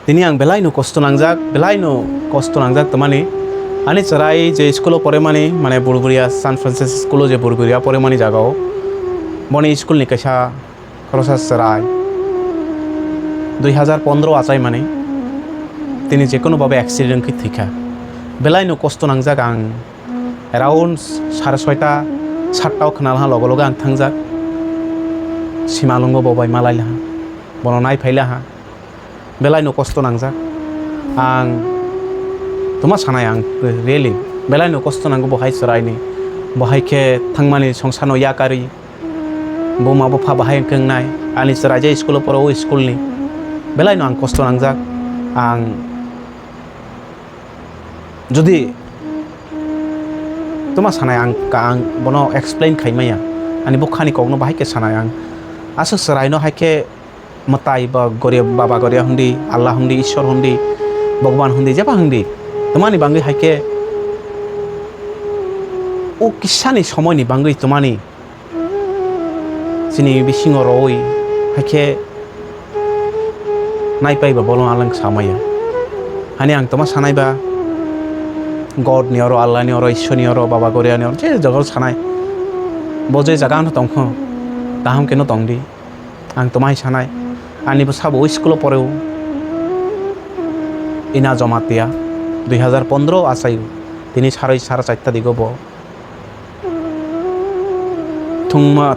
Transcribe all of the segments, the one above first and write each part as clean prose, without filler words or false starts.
Tini ang belai no kosto nangjak tamani ani charai je school pore mani mane Burburia San Francisco school je Burburia pore mani jagao boni school ni kaisa khorosa charai 2015 achai mani tini je kono babe accident ki thika belai no kosto nangjak ang around 6:30 7টাও khana logo logo ang thangjak simalungo bobai malaila bono nai phaila ha belai no kosto nangjak ang tuma sanai ang really belai no kosto nanggo bohai sarai ni bohai ke thangmani songsano yakari boma bofa bahai kengnai ani sarai je school poro school ni belai no ang kosto nangjak ang jodi tuma sanai ang bono explain khaimaya ani bokhani kogno bahai ke sanai ang aso sarai no haike matai ba goria baba goria hundi Allah hundi ishwar hundi bhagwan hundi jeba hundi তোমানি বাঙ্গি হাইকে ও কিসানি সময়নি বাঙ্গি তোমানি চিনি বিসিঙর ওই হাইকে নাইপাইবা বলো আলাং সামাইয়া হানি আং তোমা সানাইবা god near আল্লাহ near ঈশ্বর নিয়র বাবা গরিয়া নিয়র যে জগর সানাই বজে জাগা হন তংখ তাহাম কেন তংদি আং তোমাই সানাই আনিব সাব ওই স্কুল পরেও ইনা জমাতিয়া 2015 আসাইও তিনি 4:30 দিগব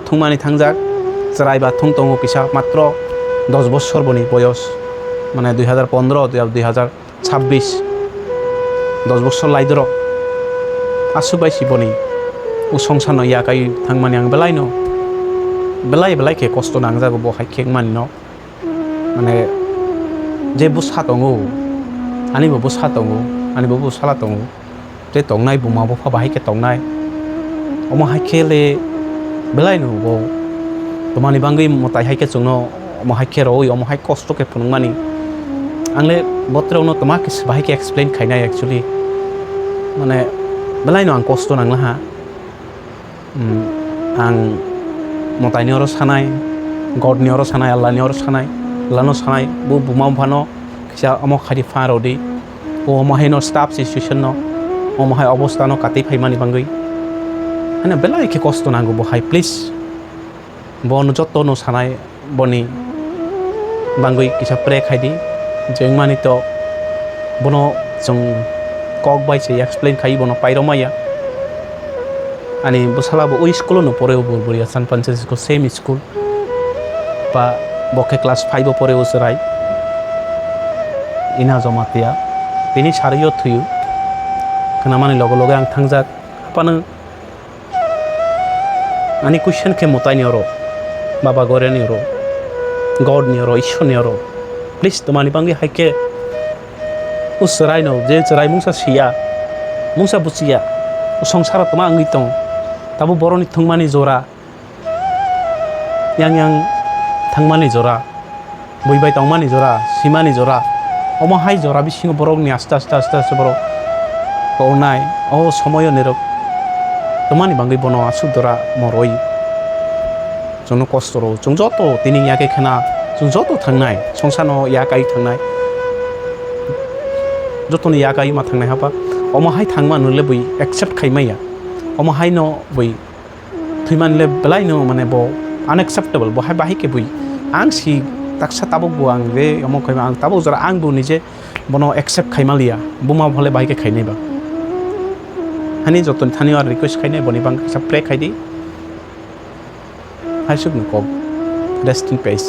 থুংমানি থাংজাক চরাইবা থুংতঙ্গ কিসা মাত্র 10 বছর বনি বয়স মানে 2015 2026 10 বছর লাইদর আসুবাইছি বনি ও সংসার ইয়াকাই থাংমানি আং বেলাইনো বেলাই কে কষ্ট নাংজাগো বহাই খেক মানি ন মানে যে বুসা দङ ani bo busa tongo ani bo busala tongo te tongnai buma bo pha bahai ke tongnai omo haike le belai no bo tomani bangai motai haike chungno omo haike roi omo hai kosto ke phunungmani angle botre no toma ke bahai ke explain khainai actually mane belai no ang kosto nangla ha ang motai ni oro sanai god ni oro sanai Allah ni oro sanai lano sanai bo buma phano kisa amo khari faro de o mahino staff situation no o mahai obostha no kati phaimani bangai ana belai ke kosto nango bo hai please bon jotto no sanai boni bangai kisa pre khaidi jengmani to bono jong kok bai se explain khai bono pairomaya ani busala bo oi school no pore Burburia San Francisco same school pa boke class 5 pore o sarai ina jomatia tini sario thuyu kanamani logo logo ang thangjak apana ani question ke motai ni oro baba gore ni oro god ni oro ishwar ni oro please tomani bangi haike usrai no je charai mungsa sia mungsa busia songsara toma angi tong tabu boroni thungmani jora yang thangmani jora boibai tongmani jora simani jora omo hai jora bisingo borok ni aste borok konai o somoyo nerok tomani bangai bono asudora moroi jono kostoro jong joto tini yake khana jong joto thangnai songsano yakai thangnai jotoni yakai ma thangnai haba omo hai thangma nule bui accept khaimaya omo hai no bui thuiman le belai no mane bo unacceptable bo hai bahi ke bui ang si taksa tabo buang re omo khaima ang tabo jara ang bu nije bono accept khaimalia buma bhole bai ke khainai ba hani joton thani ar request khainai boni bang sa pre khaidi I should no ko rest in peace